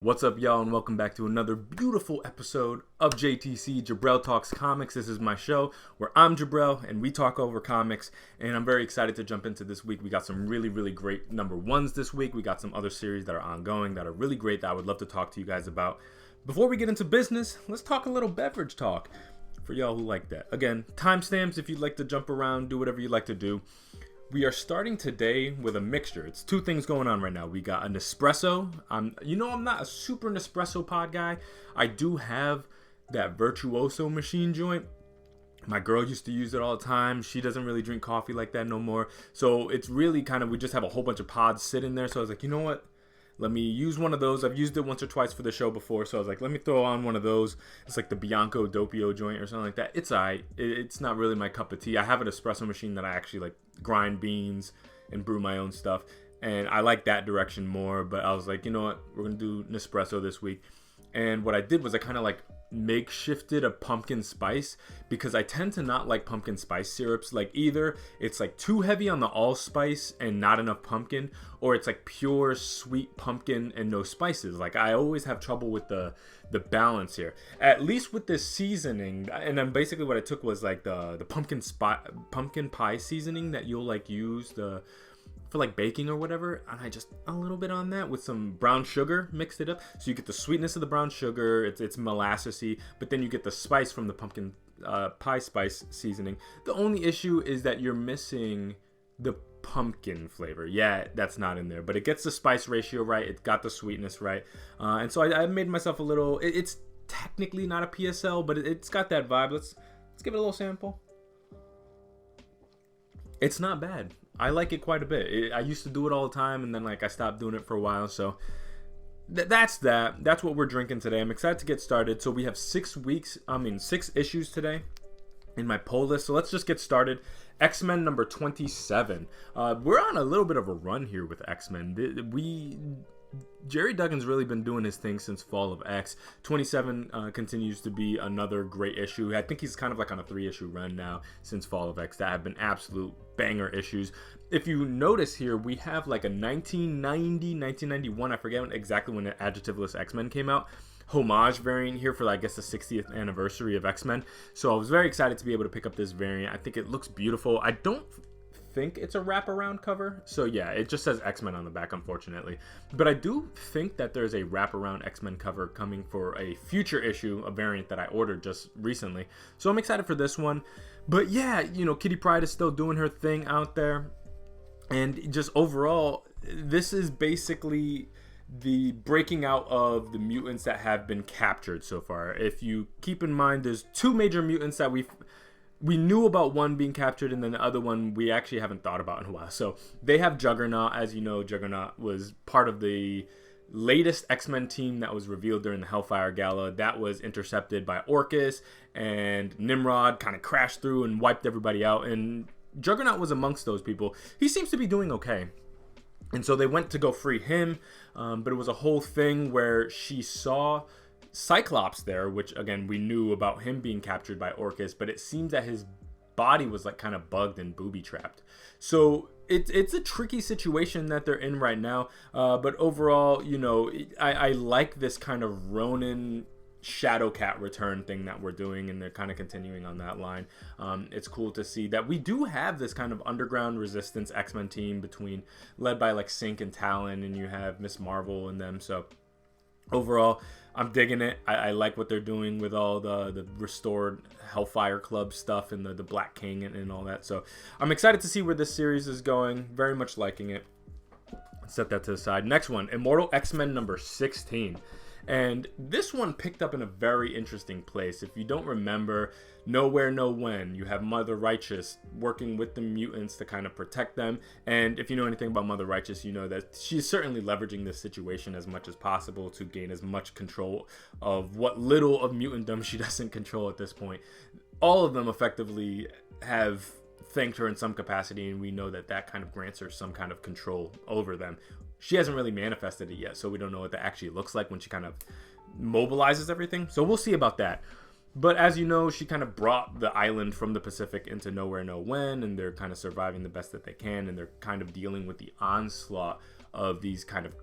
What's up, y'all, and welcome back to another beautiful episode of JTC, Jibreel Talks Comics. This is my show where I'm Jibreel and we talk over comics, and I'm very excited to jump into this week. We got some really great number ones this week. We got some other series that are ongoing that are really great that I would love to talk to you guys about. Before we get into business, let's talk a little beverage talk for y'all who like that. Again, timestamps if you'd like to jump around, do whatever you like to do. We are starting today with a mixture. It's two things going on right now. We got a Nespresso. I'm not a super Nespresso pod guy. I do have that Virtuoso machine joint. My girl used to use it all the time. She doesn't really drink coffee like that no more. So it's really we just have a whole bunch of pods sitting there. So I was like, you know what? Let me use one of those. I've used it once or twice for the show before, so I was like, let me throw on one of those. It's like the Bianco Doppio joint or something like that. It's alright. It's not really my cup of tea. I have an espresso machine that I actually like grind beans and brew my own stuff, and I like that direction more. But I was like, you know what? We're gonna do Nespresso this week. And what I did was I kind of like makeshifted a pumpkin spice, because I tend to not like pumpkin spice syrups. Like either it's like too heavy on the allspice and not enough pumpkin, or it's like pure sweet pumpkin and no spices. Like I always have trouble with the balance here, at least with this seasoning. And then basically what I took was like the pumpkin pie seasoning that you'll like use for like baking or whatever, and I just a little bit on that with some brown sugar, mixed it up, so you get the sweetness of the brown sugar. It's molassesy, but then you get the spice from the pumpkin pie spice seasoning. The only issue is that you're missing the pumpkin flavor. Yeah, that's not in there, but it gets the spice ratio right. It got the sweetness right, and so I made myself a little. It's technically not a PSL, but it's got that vibe. Let's give it a little sample. It's not bad. I like it quite a bit. I used to do it all the time, and then like I stopped doing it for a while. So that's that. That's what we're drinking today. I'm excited to get started. So we have 6 issues today in my poll list. So let's just get started. X-Men number 27. We're on a little bit of a run here with X-Men. Jerry Duggan's really been doing his thing since Fall of X. 27 continues to be another great issue. I think he's kind of like on a 3-issue run now since Fall of X that have been absolute banger issues. If you notice here, we have like a 1990, 1991, I forget exactly when the Adjectiveless X-Men came out, homage variant here for I guess the 60th anniversary of X-Men. So I was very excited to be able to pick up this variant. I think it looks beautiful. I don't think it's a wraparound cover, so yeah, it just says X-Men on the back, unfortunately, but I do think that there's a wraparound X-Men cover coming for a future issue, a variant that I ordered just recently, so I'm excited for this one. But yeah, Kitty Pryde is still doing her thing out there, and just overall, this is basically the breaking out of the mutants that have been captured so far. If you keep in mind, there's 2 major mutants that we knew about, one being captured, and then the other one we actually haven't thought about in a while. So they have Juggernaut. As you know, Juggernaut was part of the latest X-Men team that was revealed during the Hellfire Gala. That was intercepted by Orcus, and Nimrod kind of crashed through and wiped everybody out. And Juggernaut was amongst those people. He seems to be doing okay. And so they went to go free him, but it was a whole thing where she saw Cyclops there, which again we knew about him being captured by Orcus, but it seems that his body was like kind of bugged and booby trapped. So it's a tricky situation that they're in right now, but overall, I like this kind of Ronin Shadowcat return thing that we're doing, and they're kind of continuing on that line. It's cool to see that we do have this kind of underground resistance X-Men team led by like Sync and Talon, and you have Miss Marvel and them. So overall, I'm digging it. I like what they're doing with all the restored Hellfire Club stuff and the Black King and all that. So I'm excited to see where this series is going. Very much liking it. Set that to the side. Next one, Immortal X-Men number 16. And this one picked up in a very interesting place. If you don't remember, Nowhere, No When, you have Mother Righteous working with the mutants to kind of protect them. And if you know anything about Mother Righteous, you know that she's certainly leveraging this situation as much as possible to gain as much control of what little of mutantdom she doesn't control at this point. All of them effectively have thanked her in some capacity, and we know that kind of grants her some kind of control over them. She hasn't really manifested it yet, so we don't know what that actually looks like when she kind of mobilizes everything. So we'll see about that. But as you know, she kind of brought the island from the Pacific into Nowhere No When, and they're kind of surviving the best that they can, and they're kind of dealing with the onslaught of these kind of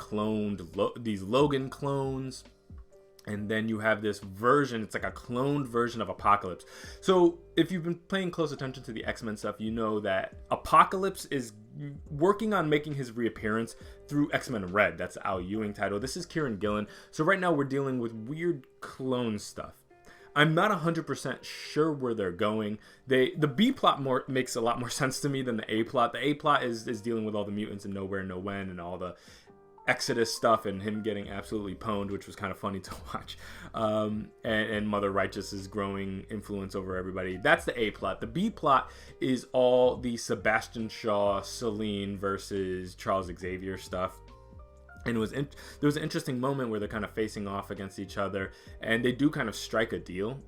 these Logan clones. And then you have this version, it's like a cloned version of Apocalypse. So if you've been paying close attention to the X-Men stuff, you know that Apocalypse is working on making his reappearance through X-Men Red. That's the Al Ewing title. This is Kieran Gillen. So right now we're dealing with weird clone stuff. I'm not 100% sure where they're going. The B plot makes a lot more sense to me than the A plot. The A plot is dealing with all the mutants and Nowhere No When and all the Exodus stuff and him getting absolutely pwned, which was kind of funny to watch. And Mother Righteous's growing influence over everybody. That's the A plot. The B plot is all the Sebastian Shaw, Selene versus Charles Xavier stuff. And there was an interesting moment where they're kind of facing off against each other, and they do kind of strike a deal,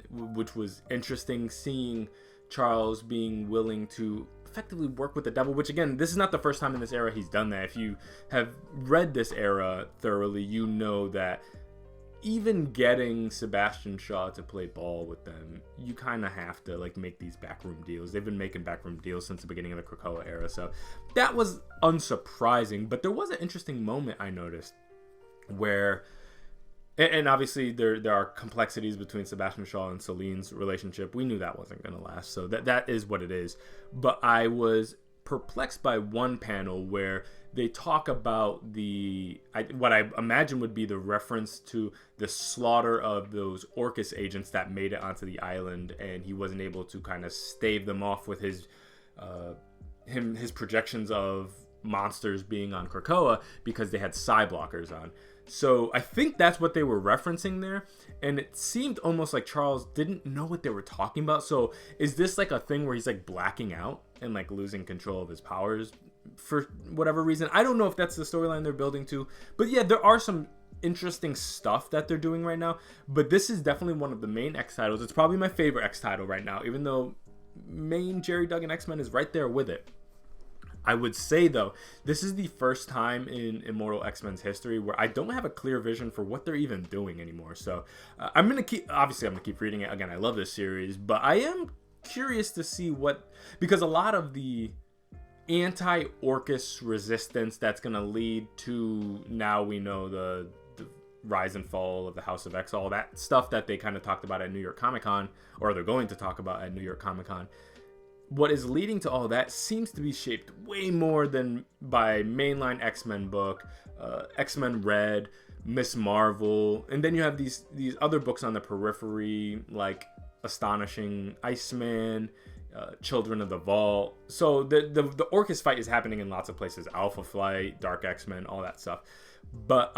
which was interesting, seeing Charles being willing to effectively work with the devil, which again, this is not the first time in this era he's done that. If you have read this era thoroughly, you know that even getting Sebastian Shaw to play ball with them, you kind of have to like make these backroom deals. They've been making backroom deals since the beginning of the Krakoa era, so that was unsurprising. But there was an interesting moment I noticed where, and obviously there are complexities between Sebastian Shaw and Selene's relationship. We knew that wasn't going to last, so that is what it is. But I was perplexed by one panel where they talk about what I imagine would be the reference to the slaughter of those Orcus agents that made it onto the island, and he wasn't able to kind of stave them off with his projections of monsters being on Krakoa because they had psi blockers on. So I think that's what they were referencing there, and it seemed almost like Charles didn't know what they were talking about. So is this like a thing where he's like blacking out and like losing control of his powers for whatever reason? I don't know if that's the storyline they're building to, but yeah, there are some interesting stuff that they're doing right now. But this is definitely one of the main X titles. It's probably my favorite X title right now, even though main Jerry Duggan X-Men is right there with it. I would say, though, this is the first time in Immortal X-Men's history where I don't have a clear vision for what they're even doing anymore. So I'm going to keep reading it. Again, I love this series, but I am curious to see because a lot of the anti-Orcus resistance that's going to lead to, now we know, the rise and fall of the House of X, all that stuff that they kind of talked about at New York Comic Con, or they're going to talk about at New York Comic Con. What is leading to all that seems to be shaped way more than by mainline X-Men book, X-Men Red, Miss Marvel, and then you have these other books on the periphery like Astonishing Iceman, Children of the Vault. So the Orcus fight is happening in lots of places: Alpha Flight, Dark X-Men, all that stuff. But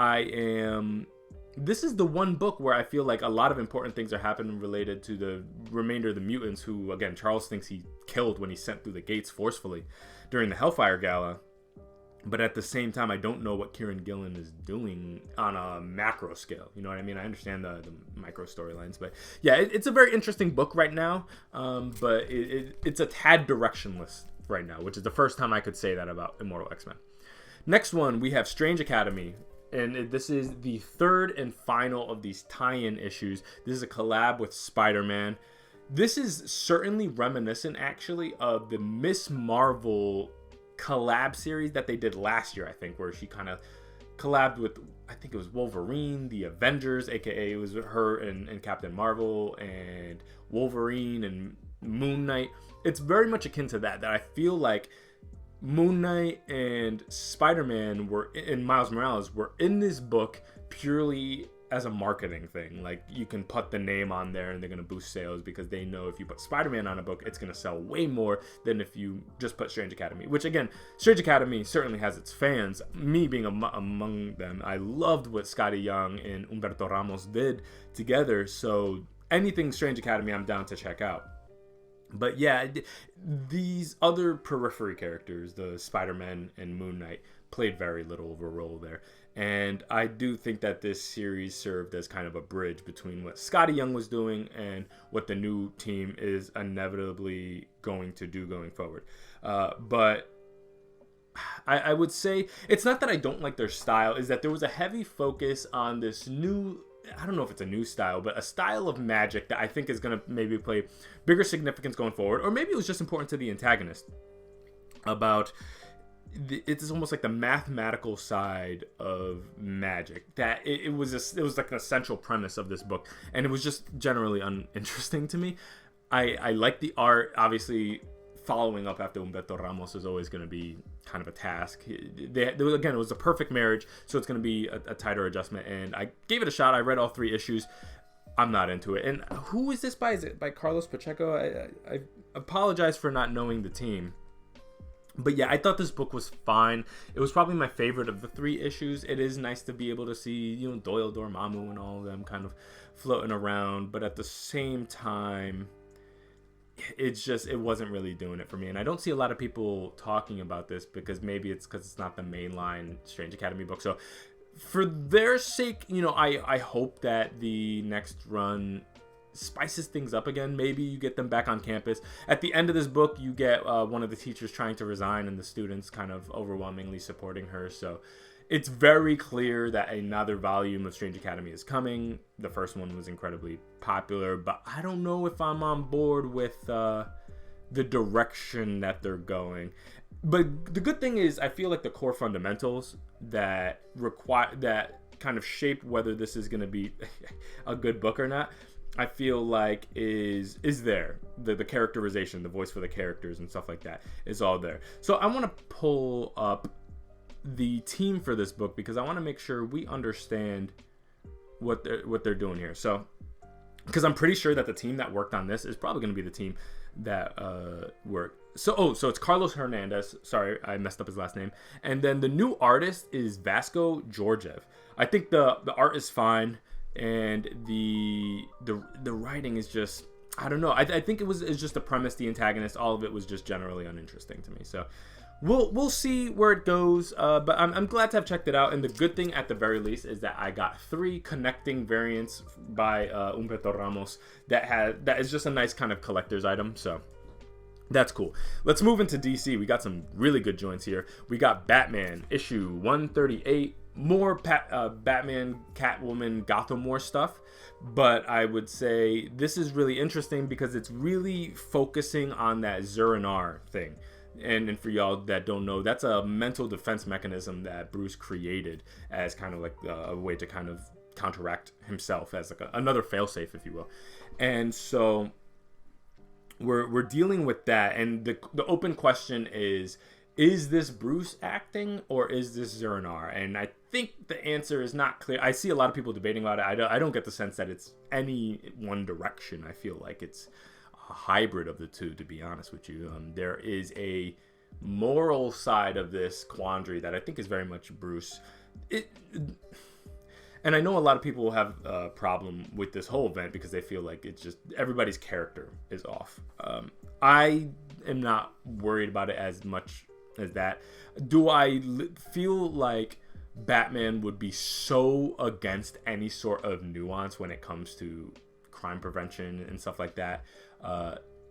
this is the one book where I feel like a lot of important things are happening related to the remainder of the mutants, who, again, Charles thinks he killed when he sent through the gates forcefully during the Hellfire Gala. But at the same time, I don't know what Kieran Gillen is doing on a macro scale. You know what I mean? I understand the micro storylines, but yeah, it's a very interesting book right now. But it's a tad directionless right now, which is the first time I could say that about Immortal X-Men. Next one, we have Strange Academy. And this is the third and final of these tie-in issues. This is a collab with Spider-Man. This is certainly reminiscent, actually, of the Miss Marvel collab series that they did last year, I think, where she kind of collabed with, I think it was Wolverine, the Avengers, aka it was her and Captain Marvel, and Wolverine and Moon Knight. It's very much akin to that I feel like Moon Knight and Spider-Man and Miles Morales were in this book purely as a marketing thing. Like, you can put the name on there and they're going to boost sales because they know if you put Spider-Man on a book, it's going to sell way more than if you just put Strange Academy. Which, again, Strange Academy certainly has its fans, me being among them. I loved what Scotty Young and Humberto Ramos did together, so anything Strange Academy I'm down to check out. But yeah, these other periphery characters, the Spider-Man and Moon Knight, played very little of a role there. And I do think that this series served as kind of a bridge between what Scotty Young was doing and what the new team is inevitably going to do going forward. But I would say, it's not that I don't like their style, is that there was a heavy focus on this new, I don't know if it's a new style, but a style of magic that I think is going to maybe play bigger significance going forward. Or maybe it was just important to the antagonist about it's almost like the mathematical side of magic that it was like an essential premise of this book, and it was just generally uninteresting to me. I like the art. Obviously, following up after Humberto Ramos is always going to be kind of a task. Again, it was a perfect marriage, so it's going to be a tighter adjustment, and I gave it a shot. I read all 3 issues. I'm not into it. And who is this by? Is it by Carlos Pacheco? I apologize for not knowing the team. But yeah, I thought this book was fine. It was probably my favorite of the 3 issues. It is nice to be able to see, Doyle Dormammu and all of them kind of floating around. But at the same time, it wasn't really doing it for me. And I don't see a lot of people talking about this because maybe it's because it's not the mainline Strange Academy book. So for their sake, I hope that the next run spices things up again. Maybe you get them back on campus. At the end of this book, you get one of the teachers trying to resign and the students kind of overwhelmingly supporting her. So it's very clear that another volume of Strange Academy is coming. The first one was incredibly popular, but I don't know if I'm on board with the direction that they're going. But the good thing is I feel like the core fundamentals that kind of shape whether this is going to be a good book or not, I feel like is there. The characterization, the voice for the characters and stuff like that is all there. So I want to pull up the team for this book because I want to make sure we understand what they're doing here. So because I'm pretty sure that the team that worked on this is probably going to be the team that worked. So it's Carlos Hernandez. Sorry, I messed up his last name. And then the new artist is Vasco Georgiev. I think the art is fine. And the writing is just, I don't know. I think it's just the premise, the antagonist, all of it was just generally uninteresting to me. So we'll see where it goes. But I'm glad to have checked it out. And the good thing at the very least is that I got 3 connecting variants by Humberto Ramos that is just a nice kind of collector's item. So that's cool. Let's move into DC. We got some really good joints here. We got Batman issue 138. More Batman, Catwoman, Gotham War stuff, but I would say this is really interesting because it's really focusing on that Zur-En-Arrh thing. And for y'all that don't know, that's a mental defense mechanism that Bruce created as kind of like a way to kind of counteract himself as like another failsafe, if you will. And so we're dealing with that, and the open question is this Bruce acting or is this Zur-En-Arrh? And I think the answer is not clear. I see a lot of people debating about it. I don't get the sense that it's any one direction. I feel like it's a hybrid of the two, to be honest with you. There is a moral side of this quandary that I think is very much Bruce. And I know a lot of people will have a problem with this whole event because they feel like it's just everybody's character is off. I am not worried about it as much as that. Do I feel like Batman would be so against any sort of nuance when it comes to crime prevention and stuff like that?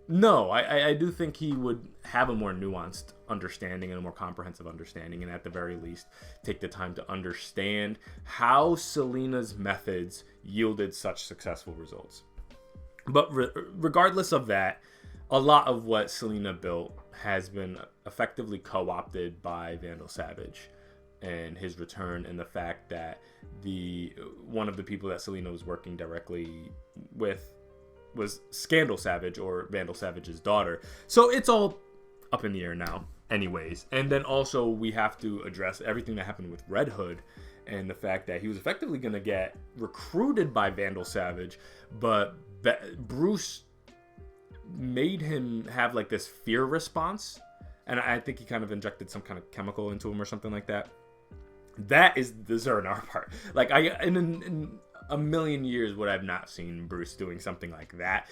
No, I do think he would have a more nuanced understanding and a more comprehensive understanding, and at the very least take the time to understand how Selina's methods yielded such successful results. But regardless of that, a lot of what Selina built has been effectively co-opted by Vandal Savage and his return, and the fact that one of the people that Selina was working directly with was Scandal Savage, or Vandal Savage's daughter. So it's all up in the air now anyways. And then also we have to address everything that happened with Red Hood and the fact that he was effectively going to get recruited by Vandal Savage, but Bruce made him have like this fear response, and I think he kind of injected some kind of chemical into him or something like that. That is the Zur-En-Arrh part. Like, in a million years would I have not seen Bruce doing something like that,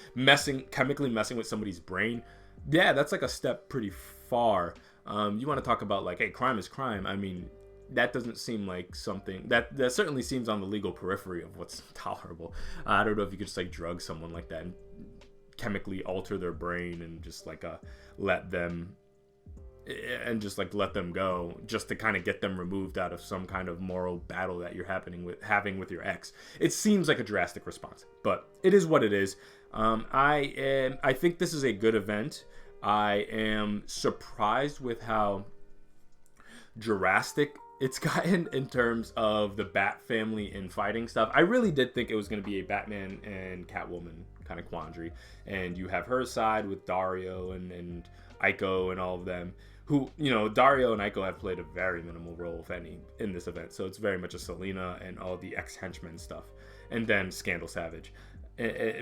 chemically messing with somebody's brain. Yeah, that's like a step pretty far. You want to talk about like, hey, crime is crime. I mean, that doesn't seem like something that certainly seems on the legal periphery of what's tolerable. I don't know if you could just like drug someone like that and chemically alter their brain and just like let them and just like let them go, just to kind of get them removed out of some kind of moral battle that you're having with your ex. It seems like a drastic response, but it is what it is. I think this is a good event. I am surprised with how drastic it's gotten in terms of the Bat family and fighting stuff. I really did think it was going to be a Batman and Catwoman kind of quandary, and you have her side with Dario and Aiko and all of them, who, you know, Dario and Aiko have played a very minimal role, if any, in this event. So it's very much a Selena and all the ex-henchmen stuff, and then Scandal Savage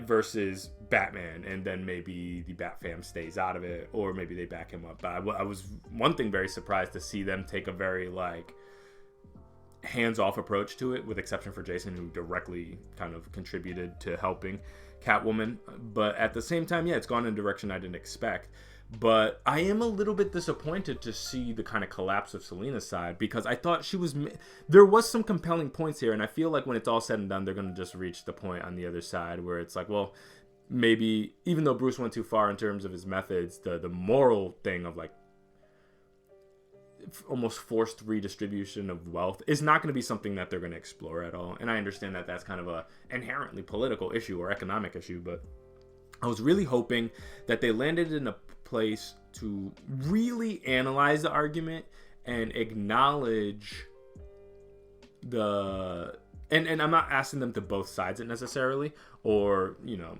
versus Batman, and then maybe the Bat fam stays out of it, or maybe they back him up. But I was one thing very surprised to see them take a very like hands-off approach to it, with exception for Jason, who directly kind of contributed to helping Catwoman. But at the same time, yeah, it's gone in a direction I didn't expect. But I am a little bit disappointed to see the kind of collapse of Selena's side, because I thought there was some compelling points here, and I feel like when it's all said and done, they're going to just reach the point on the other side where it's like, well, maybe even though Bruce went too far in terms of his methods, the moral thing of like almost forced redistribution of wealth is not going to be something that they're going to explore at all. And I understand that that's kind of a inherently political issue or economic issue, but I was really hoping that they landed in a place to really analyze the argument and acknowledge and I'm not asking them to both sides it necessarily, or, you know,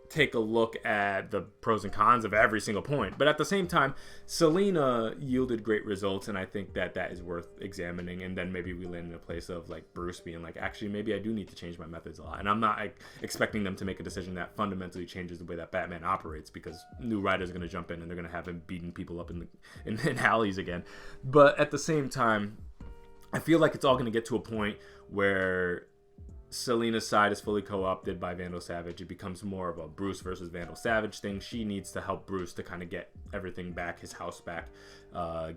take a look at the pros and cons of every single point. But at the same time, Selena yielded great results, and I think that is worth examining. And then maybe we land in a place of like Bruce being like, actually, maybe I do need to change my methods a lot. And I'm not expecting them to make a decision that fundamentally changes the way that Batman operates, because new writers are going to jump in and they're going to have him beating people up in alleys again. But at the same time, I feel like it's all going to get to a point where Selena's side is fully co-opted by Vandal Savage. It becomes more of a Bruce versus Vandal Savage thing. She needs to help Bruce to kind of get everything back, his house back,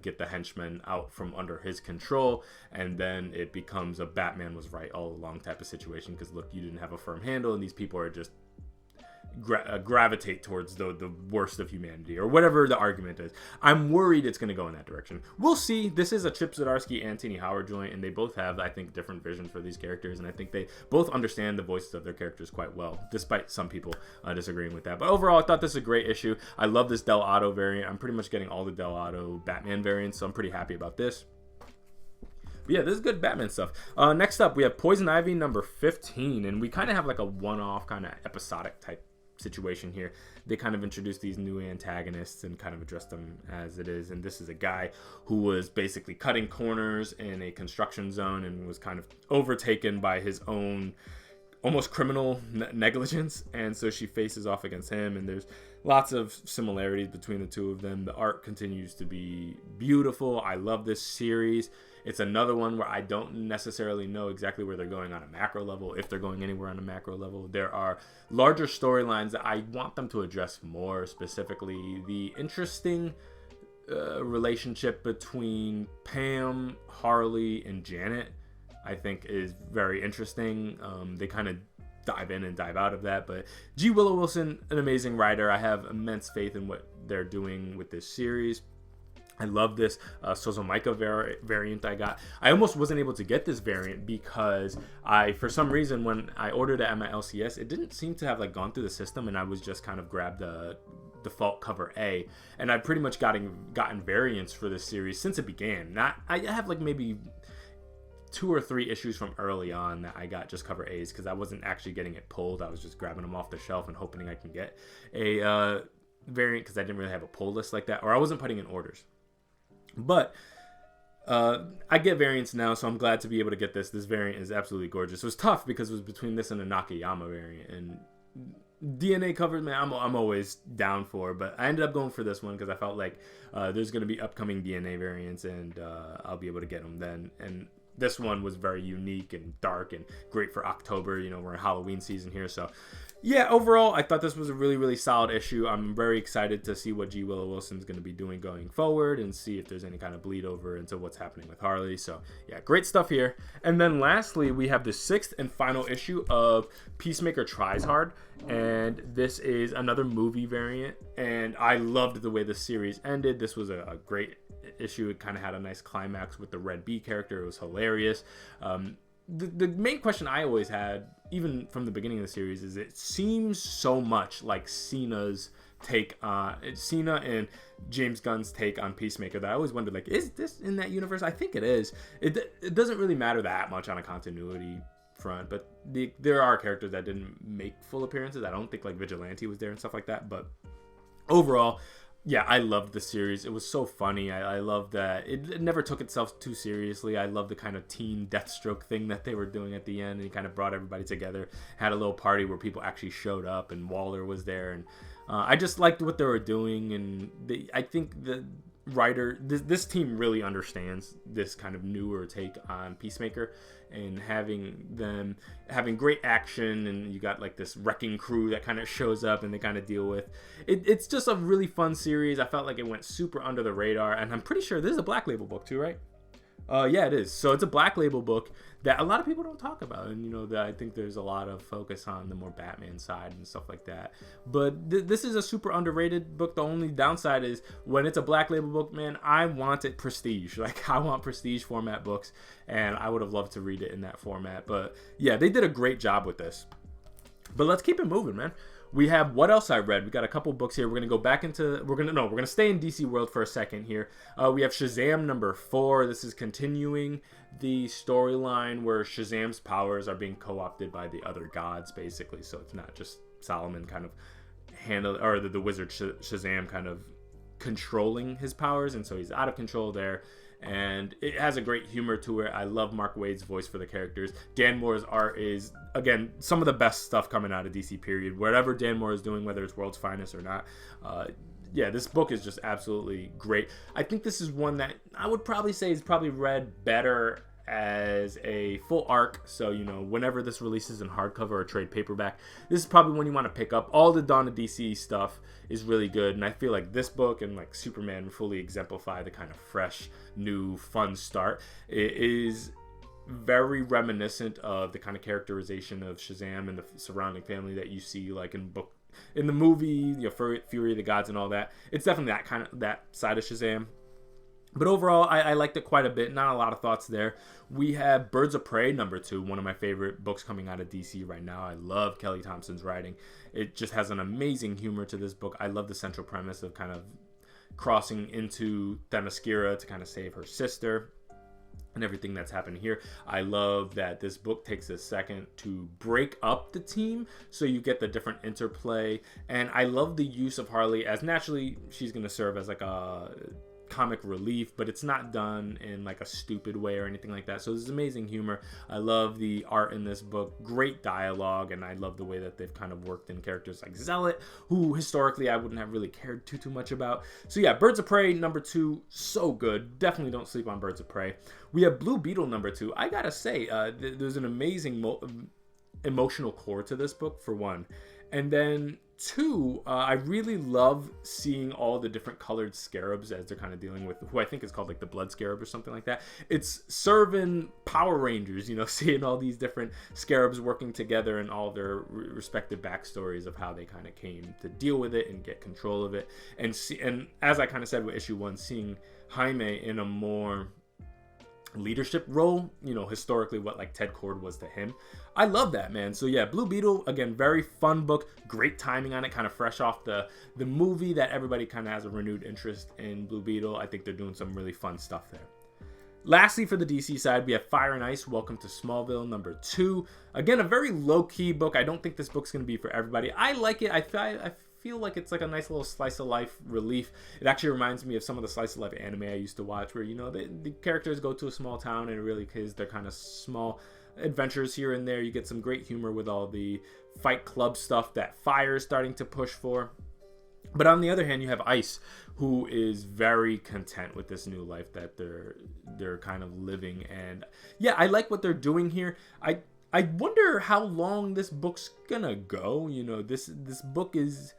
get the henchmen out from under his control, and then it becomes a Batman was right all along type of situation, because look, you didn't have a firm handle, and these people are just gravitate towards the worst of humanity, or whatever the argument is. I'm worried it's going to go in that direction. We'll see. This is a Chip Zdarsky and Tini Howard joint, and they both have, I think, different visions for these characters, and I think they both understand the voices of their characters quite well, despite some people disagreeing with that. But overall, I thought this was a great issue. I love this Del Otto variant. I'm pretty much getting all the Del Otto Batman variants, so I'm pretty happy about this. But yeah, this is good Batman stuff. Next up, we have Poison Ivy number 15, and we kind of have like a one-off kind of episodic type situation here. They kind of introduced these new antagonists and kind of addressed them as it is, and this is a guy who was basically cutting corners in a construction zone and was kind of overtaken by his own almost criminal negligence, and so she faces off against him, and there's lots of similarities between the two of them. The art continues to be beautiful. I love this series. It's another one where I don't necessarily know exactly where they're going on a macro level, if they're going anywhere on a macro level. There are larger storylines that I want them to address more, specifically the interesting relationship between Pam, Harley, and Janet, I think is very interesting. They kind of dive in and dive out of that, but G. Willow Wilson, an amazing writer. I have immense faith in what they're doing with this series. I love this Sozomaika variant I got. I almost wasn't able to get this variant because for some reason, when I ordered it at my LCS, it didn't seem to have like gone through the system, and I was just kind of grabbed the default cover A, and I've pretty much gotten variants for this series since it began. I have like maybe 2 or 3 issues from early on that I got just cover A's, because I wasn't actually getting it pulled. I was just grabbing them off the shelf and hoping I can get a variant, because I didn't really have a pull list like that, or I wasn't putting in orders. But I get variants now, so I'm glad to be able to get this. This variant is absolutely gorgeous. It was tough because it was between this and a Nakayama variant, and DNA covers, man, I'm always down for, but I ended up going for this one because I felt like there's going to be upcoming DNA variants, and I'll be able to get them then. And this one was very unique and dark and great for October. You know, we're in Halloween season here, so yeah, overall, I thought this was a really, really solid issue. I'm very excited to see what G. Willow Wilson's going to be doing going forward and see if there's any kind of bleed over into what's happening with Harley. So, yeah, great stuff here. And then lastly, we have the 6th and final issue of Peacemaker Tries Hard. And this is another movie variant. And I loved the way the series ended. This was a great issue. It kind of had a nice climax with the Red Bee character. It was hilarious. The main question I always had, even from the beginning of the series, is it seems so much like Cena's take on Cena and James Gunn's take on Peacemaker that I always wondered, like, is this in that universe? I think it is. It doesn't really matter that much on a continuity front, but there are characters that didn't make full appearances. I don't think like Vigilante was there and stuff like that, but overall, yeah, I loved the series. It was so funny. I love that it never took itself too seriously. I love the kind of teen Deathstroke thing that they were doing at the end, and it kind of brought everybody together. Had a little party where people actually showed up, and Waller was there, and I just liked what they were doing. And I think the writer, this team really understands this kind of newer take on Peacemaker, and having great action, and you got like this wrecking crew that kind of shows up and they kind of deal with it. It's just a really fun series. I felt like it went super under the radar, and I'm pretty sure this is a Black Label book too, right? Yeah, it is. So it's a Black Label book that a lot of people don't talk about, and you know that I think there's a lot of focus on the more Batman side and stuff like that. But this is a super underrated book. The only downside is when it's a Black Label book, man, I want it prestige. Like, I want prestige format books, and I would have loved to read it in that format. But yeah, they did a great job with this. But let's keep it moving, man. We have What Else I Read. We got a couple books here. We're gonna go back into. We're gonna stay in DC World for a second here. We have Shazam number 4. This is continuing the storyline where Shazam's powers are being co-opted by the other gods, basically. So it's not just Solomon kind of or the wizard Shazam kind of controlling his powers, and so he's out of control there. And it has a great humor to it. I love Mark Waid's voice for the characters. Dan Moore's art is, again, some of the best stuff coming out of DC period. Whatever Dan Moore is doing, whether it's World's Finest or not, yeah, this book is just absolutely great. I think this is one that I would probably say is probably read better as a full arc. So, you know, whenever this releases in hardcover or trade paperback, this is probably one you want to pick up. All the Dawn of DC stuff is really good, and I feel like this book and like Superman fully exemplify the kind of fresh, new, fun start. It is very reminiscent of the kind of characterization of Shazam and the surrounding family that you see like in the movie, you know, Fury of the Gods and all that. It's definitely that side of Shazam. But overall, I liked it quite a bit. Not a lot of thoughts there. We have Birds of Prey number 2, one of my favorite books coming out of DC right now. I love Kelly Thompson's writing. It just has an amazing humor to this book. I love the central premise of kind of crossing into Themyscira to kind of save her sister and everything that's happened here. I love that this book takes a second to break up the team so you get the different interplay. And I love the use of Harley, as naturally she's going to serve as like a comic relief, but it's not done in like a stupid way or anything like that. So there's amazing humor. I love the art in this book, great dialogue, and I love the way that they've kind of worked in characters like Zealot, who historically I wouldn't have really cared too much about. So yeah, Birds of Prey number 2, so good. Definitely don't sleep on Birds of Prey. We have Blue Beetle number 2. I gotta say, there's an amazing emotional core to this book, for one. And then 2, I really love seeing all the different colored scarabs as they're kind of dealing with who I think is called like the Blood Scarab or something like that. It's serving Power Rangers, you know, seeing all these different scarabs working together and all their respective backstories of how they kind of came to deal with it and get control of it. And as I kind of said with issue 1, seeing Jaime in a more leadership role, you know, historically what like Ted Kord was to him. I love that, man. So yeah, Blue Beetle, again, very fun book, great timing on it, kind of fresh off the movie that everybody kind of has a renewed interest in Blue Beetle. I think they're doing some really fun stuff there. Lastly, for the DC side, we have Fire and Ice, Welcome to Smallville number 2. Again, a very low-key book. I don't think this book's going to be for everybody. I like it. I feel like it's like a nice little slice of life relief. It actually reminds me of some of the slice of life anime I used to watch, where, you know, the characters go to a small town and it really is their kind of small adventures here and there. You get some great humor with all the Fight Club stuff that Fire is starting to push for. But on the other hand, you have Ice, who is very content with this new life that they're kind of living. And yeah, I like what they're doing here. I wonder how long this book's gonna go. You know, this book is,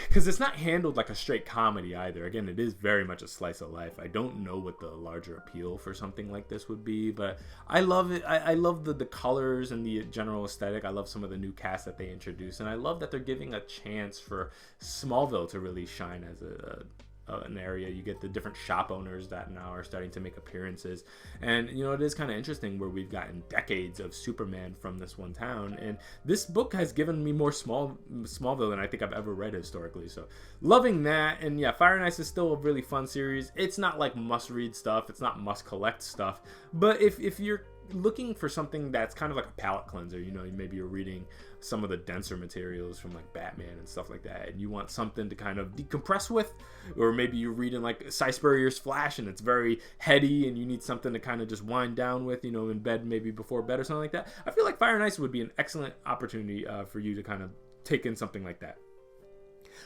because it's not handled like a straight comedy either. Again, it is very much a slice of life. I don't know what the larger appeal for something like this would be, but I love it. I love the colors and the general aesthetic. I love some of the new cast that they introduce, and I love that they're giving a chance for Smallville to really shine as an area. You get the different shop owners that now are starting to make appearances, and you know, it is kind of interesting where we've gotten decades of Superman from this one town, and this book has given me more Smallville than I think I've ever read historically. So loving that. And yeah, Fire and Ice is still a really fun series. It's not like must read stuff, it's not must collect stuff, but if you're looking for something that's kind of like a palate cleanser, you know, maybe you're reading some of the denser materials from like Batman and stuff like that, and you want something to kind of decompress with, or maybe you're reading like Cy Spurrier's Flash and it's very heady and you need something to kind of just wind down with, you know, in bed, maybe before bed or something like that, I feel like Fire and Ice would be an excellent opportunity for you to kind of take in something like that.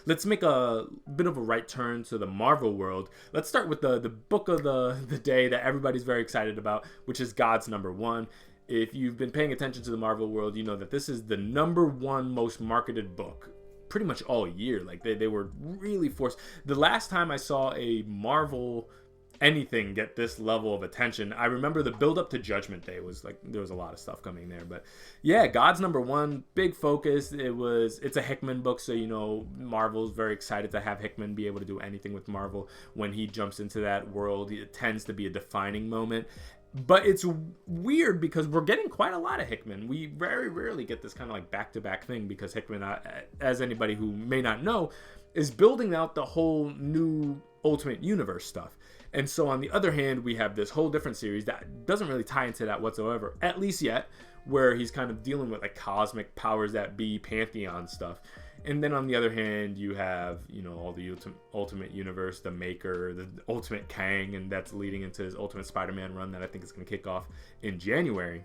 Let's make a bit of a right turn to the Marvel world. Let's start with the book of the day that everybody's very excited about, which is G.O.D.S. #1. If you've been paying attention to the Marvel world, you know that this is the #1 most marketed book pretty much all year. Like they were really forced. The last time I saw a Marvel anything get this level of attention, I remember the build up to Judgment Day was like, there was a lot of stuff coming there. But yeah, G.O.D.S. #1, big focus. It's a Hickman book, so you know Marvel's very excited to have Hickman be able to do anything with Marvel. When he jumps into that world, it tends to be a defining moment. But it's weird because we're getting quite a lot of Hickman. We very rarely get this kind of like back-to-back thing, because Hickman, as anybody who may not know, is building out the whole new Ultimate Universe stuff. And so on the other hand, we have this whole different series that doesn't really tie into that whatsoever, at least yet, where he's kind of dealing with like cosmic powers that be, Pantheon stuff. And then on the other hand, you have, you know, all the Ultimate Universe, the Maker, the Ultimate Kang, and that's leading into his Ultimate Spider-Man run that I think is going to kick off in January.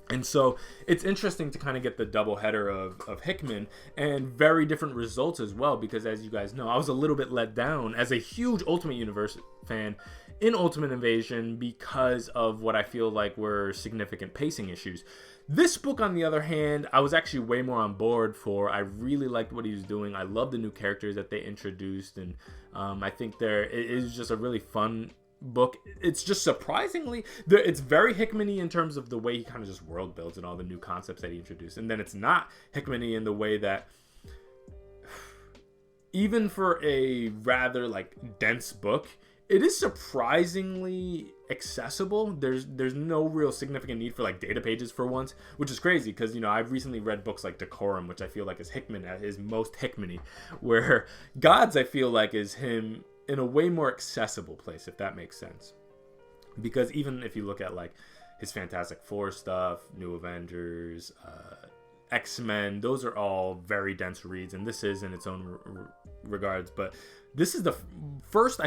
And so it's interesting to kind of get the double header of Hickman, and very different results as well, because as you guys know, I was a little bit let down as a huge Ultimate Universe fan in Ultimate Invasion because of what I feel like were significant pacing issues. This book, on the other hand, I was actually way more on board for. I really liked what he was doing. I love the new characters that they introduced, and I think it is just a really fun book. It's just surprisingly, it's very Hickman-y in terms of the way he kind of just world builds and all the new concepts that he introduced. And then it's not Hickman-y in the way that, even for a rather like dense book, it is surprisingly accessible. There's no real significant need for like data pages for once, which is crazy because, you know, I've recently read books like Decorum, which I feel like is Hickman at his most Hickman-y, where G.O.D.S. I feel like is him in a way more accessible place, if that makes sense. Because even if you look at like his Fantastic Four stuff, New Avengers, X-Men, those are all very dense reads, and this is in its own regards. But this is the first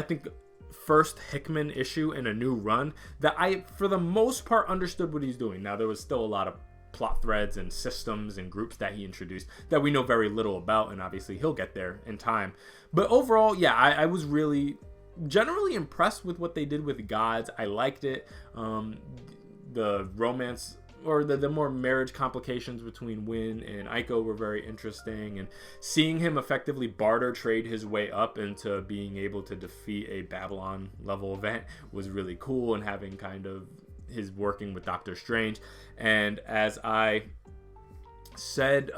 Hickman issue in a new run that I, for the most part, understood what he's doing. Now, there was still a lot of plot threads and systems and groups that he introduced that we know very little about, and obviously he'll get there in time. But overall, yeah, I was really generally impressed with what they did with G.O.D.S. I liked it. The romance, or the more marriage complications between Winn and Aiko were very interesting, and seeing him effectively barter trade his way up into being able to defeat a Babylon level event was really cool, and having kind of his working with Doctor Strange. And as I said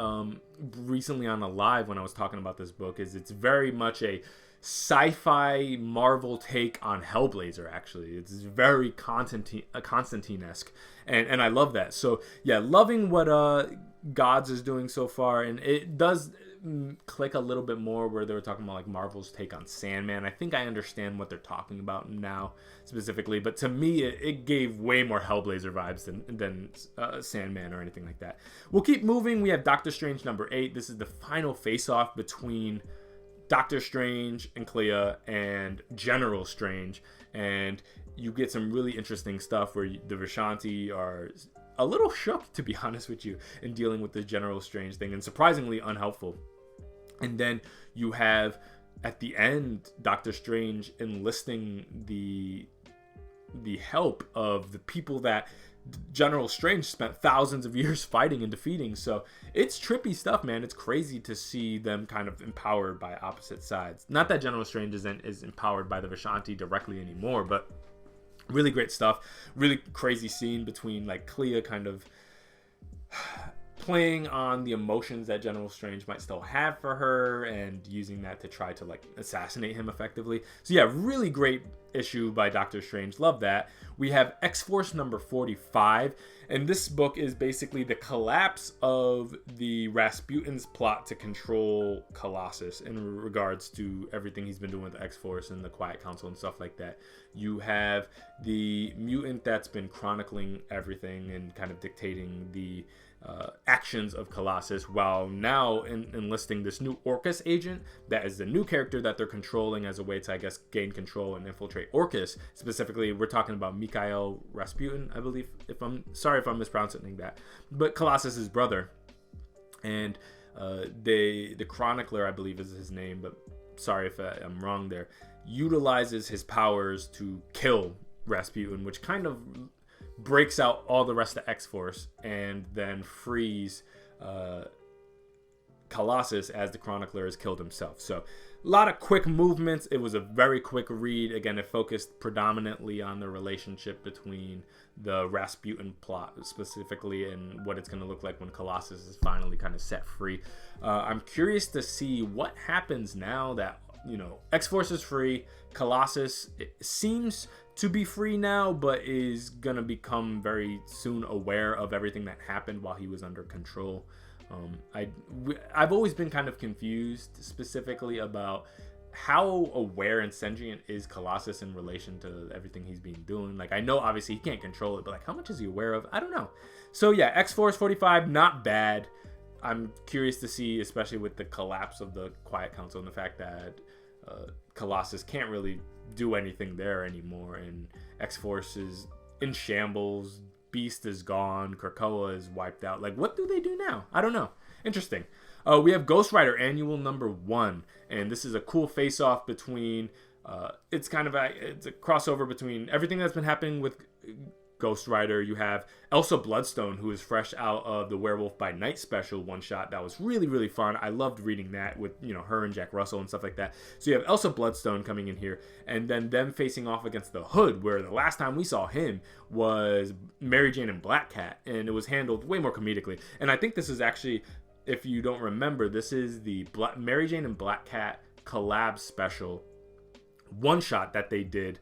recently on a live when I was talking about this book, is it's very much a sci-fi Marvel take on Hellblazer. Actually, it's very Constantine-esque, and I love that. So yeah, loving what G.O.D.S. is doing so far, and it does click a little bit more where they were talking about like Marvel's take on Sandman. I think I understand what they're talking about now specifically, but to me it gave way more Hellblazer vibes than Sandman or anything like that. We'll keep moving. We have Doctor Strange #8. This is the final face-off between Doctor Strange and Clea and General Strange, and you get some really interesting stuff where the Vishanti are a little shook, to be honest with you, in dealing with the General Strange thing, and surprisingly unhelpful. And then you have at the end Doctor Strange enlisting the help of the people that General Strange spent thousands of years fighting and defeating. So it's trippy stuff, man. It's crazy to see them kind of empowered by opposite sides. Not that General Strange is empowered by the Vishanti directly anymore, but really great stuff. Really crazy scene between like Clea kind of playing on the emotions that General Strange might still have for her and using that to try to like assassinate him effectively. So yeah, really great issue by Doctor Strange. Love that. We have X-Force number 45, and this book is basically the collapse of the Rasputin's plot to control Colossus in regards to everything he's been doing with the X-Force and the Quiet Council and stuff like that. You have the mutant that's been chronicling everything and kind of dictating the actions of Colossus, while now enlisting this new Orcus agent that is the new character that they're controlling as a way to, I guess, gain control and infiltrate Orcus. Specifically, we're talking about Mikhail Rasputin, I believe. Sorry if I'm mispronouncing that, but Colossus's brother, and the Chronicler, I believe is his name, but sorry if I'm wrong there, utilizes his powers to kill Rasputin, which kind of breaks out all the rest of X-Force and then frees Colossus as the Chronicler has killed himself. So a lot of quick movements. It was a very quick read. Again, it focused predominantly on the relationship between the Rasputin plot specifically and what it's going to look like when Colossus is finally kind of set free. I'm curious to see what happens now that, you know, X-Force is free. Colossus, it seems to be free now, but is gonna become very soon aware of everything that happened while he was under control. I've always been kind of confused specifically about how aware and sentient is Colossus in relation to everything he's been doing. Like, I know obviously he can't control it, but like, how much is he aware of? I don't know. So yeah, X-Force 45, not bad. I'm curious to see, especially with the collapse of the Quiet Council and the fact that Colossus can't really do anything there anymore, and X-Force is in shambles. Beast is gone. Krakoa is wiped out. Like, what do they do now? I don't know. Interesting. We have Ghost Rider Annual number 1, and this is a cool face-off between it's a crossover between everything that's been happening with Ghost Rider. You have Elsa Bloodstone, who is fresh out of the Werewolf by Night special one-shot. That was really, really fun. I loved reading that with, you know, her and Jack Russell and stuff like that. So you have Elsa Bloodstone coming in here, and then them facing off against the Hood, where the last time we saw him was Mary Jane and Black Cat, and it was handled way more comedically. And I think this is actually, if you don't remember, this is the Mary Jane and Black Cat collab special one-shot that they did.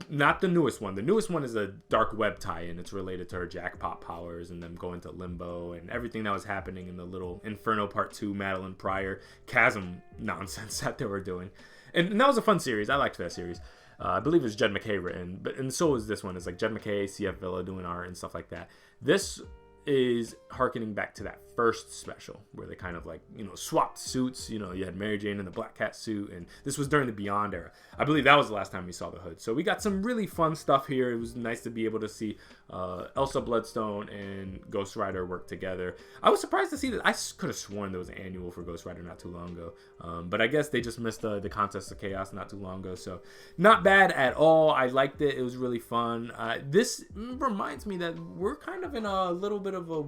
Not the newest one. The newest one is a dark web tie-in. It's related to her jackpot powers and them going to limbo and everything that was happening in the little Inferno Part 2 Madeline Pryor chasm nonsense that they were doing. And that was a fun series. I liked that series. I believe it was Jed McKay written, and so is this one. It's like Jed McKay, CF Villa doing art and stuff like that. This is harkening back to that first special where they kind of like, you know, swapped suits. You know, you had Mary Jane in the Black Cat suit, and this was during the Beyond era. I believe that was the last time we saw the Hood. So we got some really fun stuff here. It was nice to be able to see Elsa Bloodstone and Ghost Rider work together. I was surprised to see that. I could have sworn there was an annual for Ghost Rider not too long ago, but I guess they just missed the Contest of Chaos not too long ago. So not bad at all. I liked it. It was really fun. This reminds me that we're kind of in a little bit of a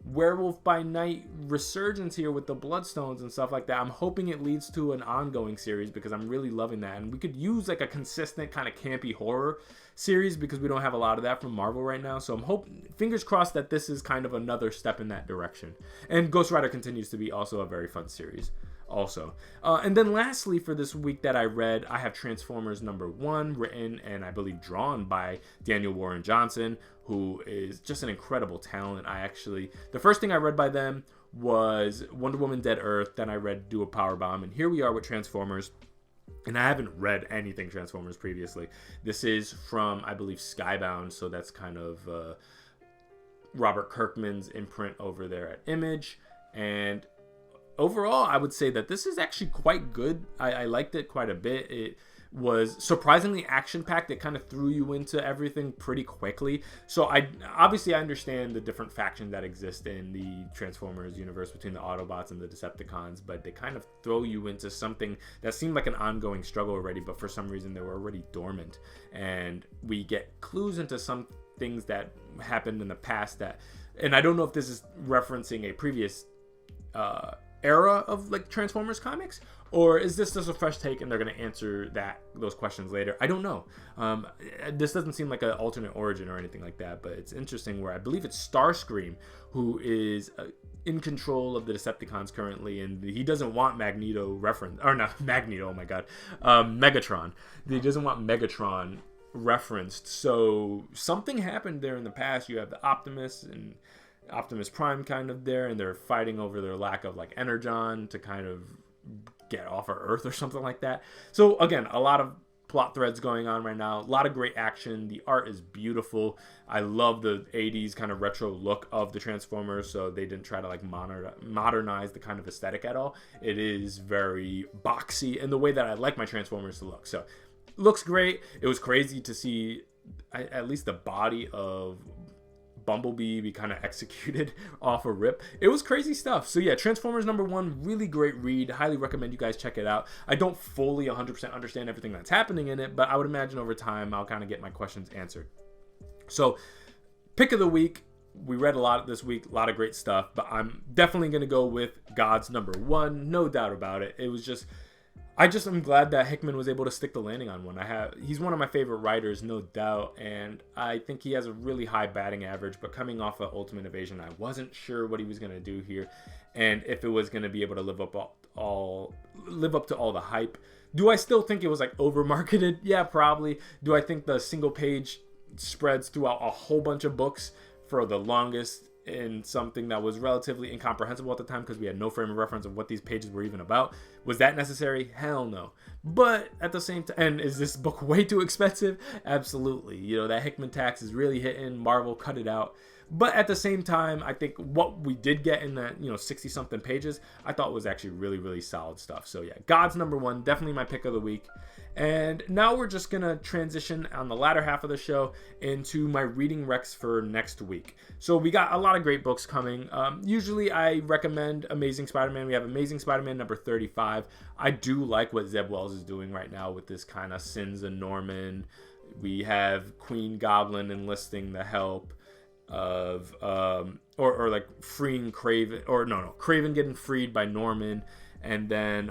Werewolf by Night resurgence here with the Bloodstones and stuff like that. I'm hoping it leads to an ongoing series because I'm really loving that, and we could use like a consistent kind of campy horror series because we don't have a lot of that from Marvel right now. So I'm hoping, fingers crossed, that this is kind of another step in that direction. And Ghost Rider continues to be also a very fun series also. And then lastly for this week that I read, I have Transformers number 1, written and I believe drawn by Daniel Warren Johnson, who is just an incredible talent. The first thing I read by them was Wonder Woman Dead Earth, then I read Do a Powerbomb, and here we are with Transformers. And I haven't read anything Transformers previously. This is from, I believe, Skybound, so that's kind of Robert Kirkman's imprint over there at Image. And overall, I would say that this is actually quite good. I liked it quite a bit. was surprisingly action-packed. It kind of threw you into everything pretty quickly. So I understand the different factions that exist in the Transformers universe between the Autobots and the Decepticons, but they kind of throw you into something that seemed like an ongoing struggle already, but for some reason they were already dormant. And we get clues into some things that happened in the past that, and I don't know if this is referencing a previous era of like Transformers comics, or is this just a fresh take and they're going to answer those questions later? I don't know. This doesn't seem like an alternate origin or anything like that, but it's interesting where I believe it's Starscream who is in control of the Decepticons currently, and he doesn't want Megatron. He doesn't want Megatron referenced. So something happened there in the past. You have the Optimus and Optimus Prime kind of there, and they're fighting over their lack of like Energon to kind of get off of Earth or something like that. So again, a lot of plot threads going on right now, a lot of great action. The art is beautiful. I love the 80s kind of retro look of the Transformers, so they didn't try to like modernize the kind of aesthetic at all. It is very boxy in the way that I like my Transformers to look. So looks great. It was crazy to see at least the body of Bumblebee be kind of executed off a rip. It was crazy stuff. So yeah, Transformers #1, really great read. Highly recommend you guys check it out. I don't fully 100% understand everything that's happening in it, but I would imagine over time I'll kind of get my questions answered. So pick of the week, we read a lot this week, a lot of great stuff, but I'm definitely going to go with God's #1, no doubt about it. It was just, I just am glad that Hickman was able to stick the landing on one. He's one of my favorite writers, no doubt, and I think he has a really high batting average, but coming off of Ultimate Invasion, I wasn't sure what he was going to do here, and if it was going to be able to live up to all the hype. Do I still think it was like over marketed? Yeah, probably. Do I think the single page spreads throughout a whole bunch of books for the longest in something that was relatively incomprehensible at the time because we had no frame of reference of what these pages were even about? Was that necessary? Hell no. But at the same time, and is this book way too expensive? Absolutely. You know, that Hickman tax is really hitting. Marvel cut it out. But at the same time, I think what we did get in that, 60-something pages, I thought was actually really, really solid stuff. So yeah, God's #1, definitely my pick of the week. And now we're just going to transition on the latter half of the show into my reading recs for next week. So we got a lot of great books coming. Usually I recommend Amazing Spider-Man. We have Amazing Spider-Man #35. I do like what Zeb Wells is doing right now with this kind of Sins of Norman. We have Queen Goblin enlisting the help of or like freeing Kraven, or no Kraven getting freed by Norman, and then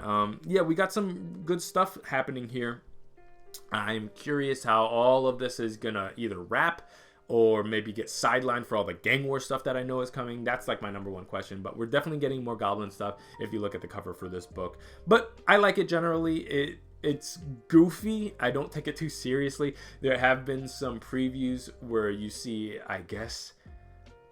we got some good stuff happening here. I'm curious how all of this is gonna either wrap or maybe get sidelined for all the gang war stuff that I know is coming. That's like my #1 question, but we're definitely getting more Goblin stuff if you look at the cover for this book. But I like it generally. It's goofy. I don't take it too seriously. There have been some previews where you see, I guess,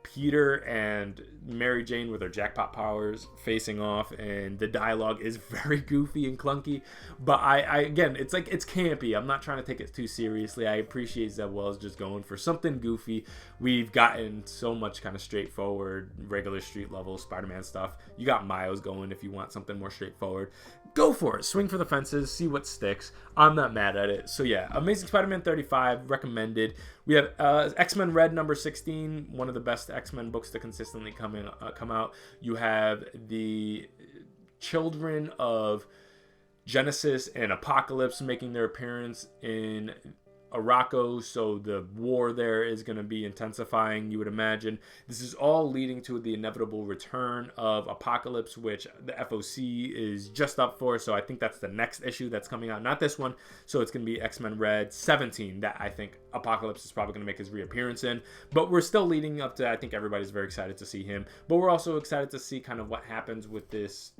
Peter and Mary Jane with their jackpot powers facing off, and the dialogue is very goofy and clunky. But I again, it's like, it's campy. I'm not trying to take it too seriously. I appreciate Zeb Wells just going for something goofy. We've gotten so much kind of straightforward, regular street level Spider-Man stuff. You got Miles going if you want something more straightforward. Go for it. Swing for the fences. See what sticks. I'm not mad at it. So yeah, Amazing Spider-Man 35, recommended. We have X-Men Red #16, one of the best X-Men books to consistently come out. You have the children of Genesis and Apocalypse making their appearance in Arakko, so the war there is going to be intensifying, you would imagine. This is all leading to the inevitable return of Apocalypse, which the FOC is just up for, so I think that's the next issue that's coming out, not this one. So it's going to be X-Men Red 17 that I think Apocalypse is probably going to make his reappearance in, but we're still leading up to, I think everybody's very excited to see him, but we're also excited to see kind of what happens with this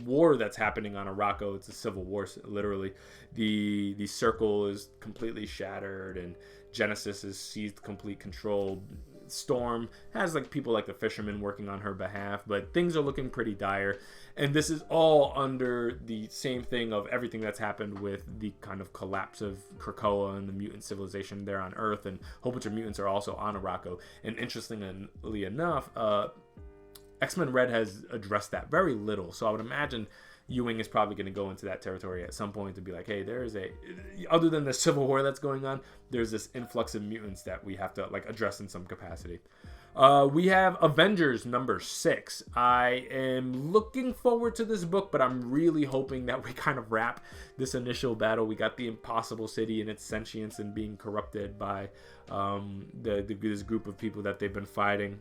war that's happening on Arakko. It's a civil war, literally. The circle is completely shattered, and Genesis has seized complete control. Storm has like people like the Fisherman working on her behalf, but things are looking pretty dire. And this is all under the same thing of everything that's happened with the kind of collapse of Krakoa and the mutant civilization there on Earth, and a whole bunch of mutants are also on Arakko. And interestingly enough, X-Men Red has addressed that very little, so I would imagine Ewing is probably going to go into that territory at some point to be like, hey, there is other than the Civil War that's going on, there's this influx of mutants that we have to like address in some capacity. We have Avengers number 6. I am looking forward to this book, but I'm really hoping that we kind of wrap this initial battle. We got the Impossible City and its sentience and being corrupted by this group of people that they've been fighting.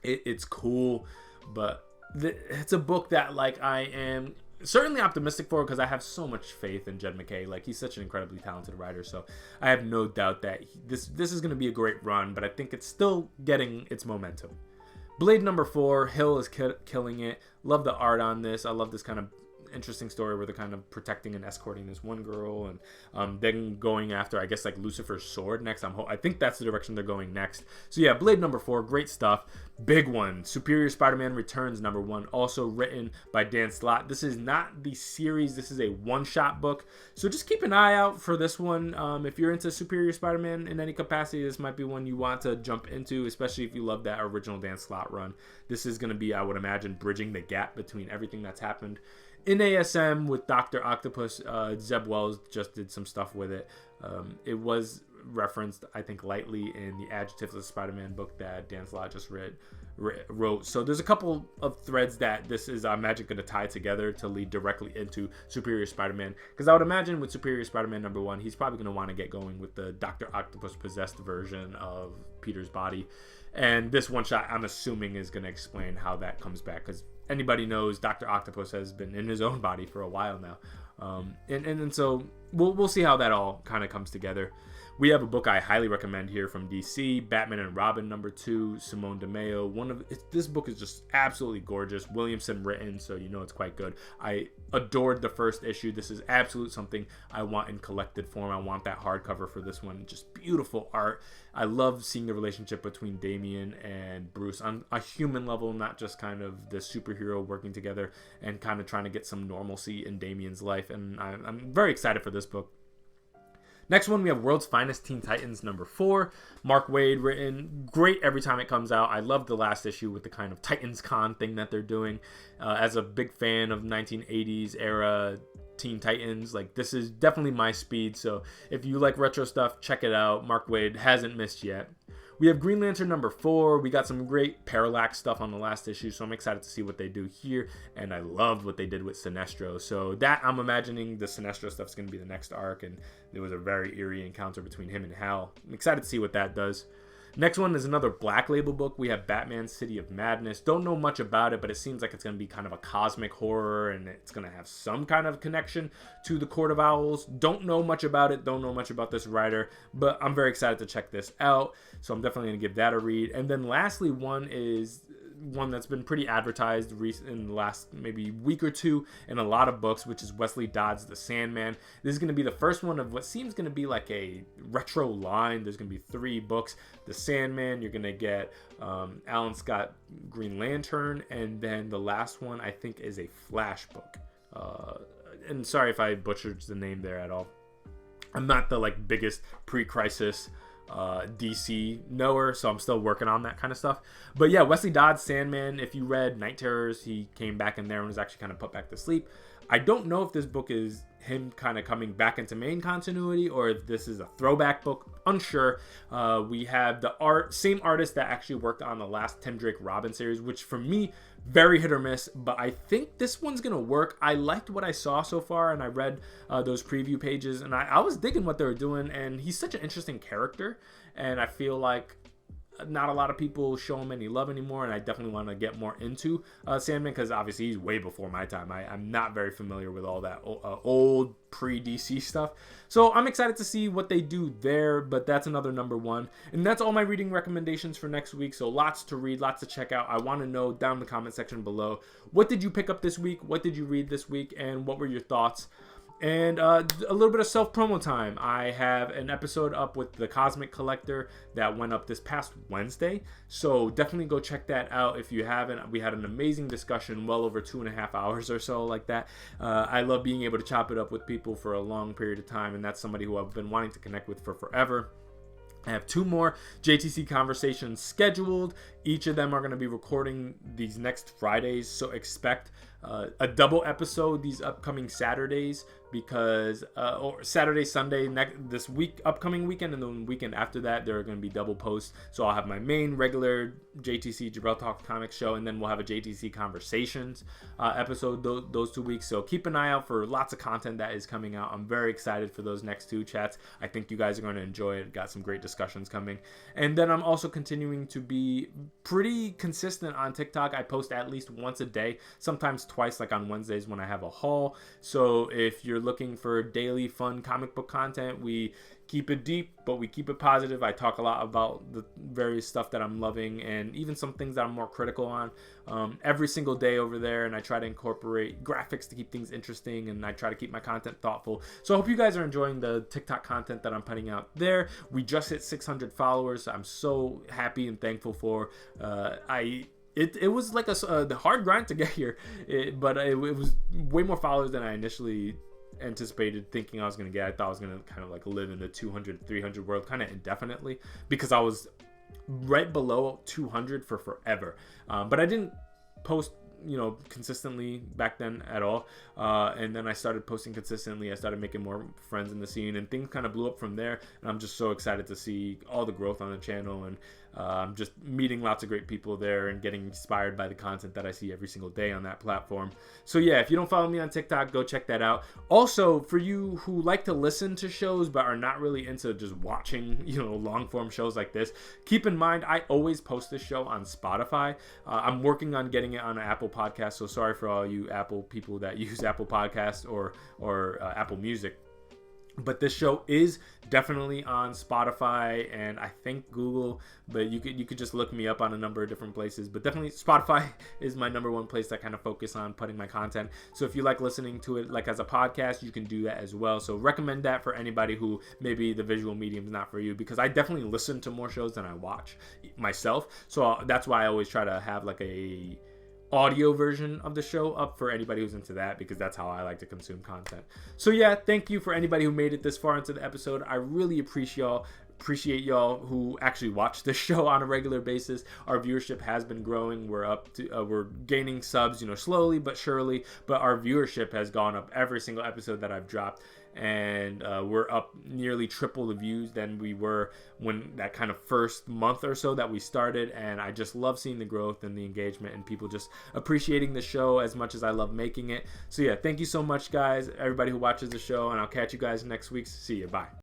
It's cool, but it's a book that like I am certainly optimistic for because I have so much faith in Jed MacKay. Like, he's such an incredibly talented writer, so I have no doubt that this is going to be a great run, but I think it's still getting its momentum. Blade number 4, Hill is killing it. Love the art on this. I love this kind of interesting story where they're kind of protecting and escorting this one girl, and then going after, I guess, like Lucifer's sword next. I think that's the direction they're going next. So yeah, Blade number 4, great stuff. Big one, Superior Spider-Man Returns number 1, also written by Dan Slott. This is not the series, this is a one-shot book, so just keep an eye out for this one. If you're into Superior Spider-Man in any capacity, this might be one you want to jump into, especially if you love that original Dan Slott run. This is going to be, I would imagine, bridging the gap between everything that's happened in ASM with Dr. Octopus. Zeb Wells just did some stuff with it. It was referenced, I think, lightly in the Adjectives of Spider-Man book that Dan Slott just wrote. So there's a couple of threads that this is, I imagine, going to tie together to lead directly into Superior Spider-Man. Because I would imagine with Superior Spider-Man number 1, he's probably going to want to get going with the Dr. Octopus possessed version of Peter's body. And this one shot, I'm assuming, is going to explain how that comes back. Because anybody knows Dr. Octopus has been in his own body for a while now. And so we'll see how that all kind of comes together. We have a book I highly recommend here from DC, Batman and Robin number 2, Simone DeMeo. This book is just absolutely gorgeous. Williamson written, so you know it's quite good. I adored the first issue. This is absolute something I want in collected form. I want that hardcover for this one. Just beautiful art. I love seeing the relationship between Damian and Bruce on a human level, not just kind of the superhero working together and kind of trying to get some normalcy in Damian's life. And I'm very excited for this book. Next one, we have World's Finest Teen Titans number 4. Mark Waid written. Great every time it comes out. I love the last issue with the kind of Titans Con thing that they're doing. As a big fan of 1980s era Teen Titans, like, this is definitely my speed. So if you like retro stuff, check it out. Mark Waid hasn't missed yet. We have Green Lantern number 4. We got some great Parallax stuff on the last issue, so I'm excited to see what they do here. And I loved what they did with Sinestro. So that, I'm imagining the Sinestro stuff is going to be the next arc, and there was a very eerie encounter between him and Hal. I'm excited to see what that does. Next one is another Black Label book. We have Batman City of Madness. Don't know much about it, but it seems like it's going to be kind of a cosmic horror, and it's going to have some kind of connection to the Court of Owls. Don't know much about it. Don't know much about this writer, but I'm very excited to check this out. So I'm definitely going to give that a read. And then lastly, one that's been pretty advertised in the last maybe week or two in a lot of books, which is Wesley Dodd's The Sandman. This is going to be the first one of what seems going to be like a retro line. There's going to be 3 books. The Sandman, you're going to get Alan Scott Green Lantern, and then the last one I think is a Flash book. And sorry if I butchered the name there at all. I'm not the biggest pre-crisis DC knower, so I'm still working on that kind of stuff. But yeah, Wesley Dodd's Sandman, if you read Night Terrors, he came back in there and was actually kind of put back to sleep. I don't know if this book is him kind of coming back into main continuity or if this is a throwback book. Unsure. We have the same artist that actually worked on the last Tim Drake Robin series, which for me, very hit or miss, but I think this one's gonna work. I liked what I saw so far, and I read those preview pages, and I was digging what they were doing, and he's such an interesting character, and I feel like not a lot of people show him any love anymore, and I definitely want to get more into Sandman, because obviously he's way before my time. I'm not very familiar with all that old pre-DC stuff, so I'm excited to see what they do there. But that's another number 1, and that's all my reading recommendations for next week. So lots to read, lots to check out. I want to know down in the comment section below, what did you pick up this week, what did you read this week, and what were your thoughts? And a little bit of self-promo time. I have an episode up with the Cosmic Collector that went up this past Wednesday. So definitely go check that out if you haven't. We had an amazing discussion, well over 2.5 hours or so like that. I love being able to chop it up with people for a long period of time, and that's somebody who I've been wanting to connect with for forever. I have 2 more JTC conversations scheduled. Each of them are going to be recording these next Fridays, so expect a double episode these upcoming Saturdays, because or Saturday, Sunday, this week, upcoming weekend, and the weekend after that, there are going to be double posts. So I'll have my main regular JTC Jibreel Talk Comics show, and then we'll have a JTC Conversations episode those 2 weeks. So keep an eye out for lots of content that is coming out. I'm very excited for those next 2 chats. I think you guys are going to enjoy it. Got some great discussions coming. And then I'm also continuing to be pretty consistent on TikTok. I post at least once a day, sometimes twice, like on Wednesdays when I have a haul. So if you're looking for daily fun comic book content, we keep it deep, but we keep it positive. I talk a lot about the various stuff that I'm loving, and even some things that I'm more critical on every single day over there. And I try to incorporate graphics to keep things interesting, and I try to keep my content thoughtful. So I hope you guys are enjoying the TikTok content that I'm putting out there. We just hit 600 followers. I'm so happy and thankful for. It was like a hard grind to get here, but it was way more followers than I initially anticipated, thinking I was going to get. I thought I was going to kind of like live in the 200, 300 world kind of indefinitely, because I was right below 200 for forever. But I didn't post consistently back then at all, and then I started posting consistently. I started making more friends in the scene, and things kind of blew up from there. And I'm just so excited to see all the growth on the channel, and I'm just meeting lots of great people there and getting inspired by the content that I see every single day on that platform. So yeah, if you don't follow me on TikTok, go check that out. Also, for you who like to listen to shows but are not really into just watching long form shows like this, keep in mind I always post this show on Spotify. I'm working on getting it on an Apple Podcast, so sorry for all you Apple people that use Apple Podcasts or Apple Music. But this show is definitely on Spotify and I think Google, but you could just look me up on a number of different places. But definitely Spotify is my number one place that kind of focus on putting my content. So if you like listening to it like as a podcast, you can do that as well. So recommend that for anybody who maybe the visual medium is not for you, because I definitely listen to more shows than I watch myself. So that's why I always try to have like a audio version of the show up for anybody who's into that, because that's how I like to consume content. So yeah, thank you for anybody who made it this far into the episode. I really appreciate y'all who actually watch this show on a regular basis. Our viewership has been growing. We're gaining subs, slowly but surely, but our viewership has gone up every single episode that I've dropped. And we're up nearly triple the views than we were when that kind of first month or so that we started. And I just love seeing the growth and the engagement and people just appreciating the show as much as I love making it. So yeah, thank you so much, guys, everybody who watches the show, and I'll catch you guys next week. See you. Bye.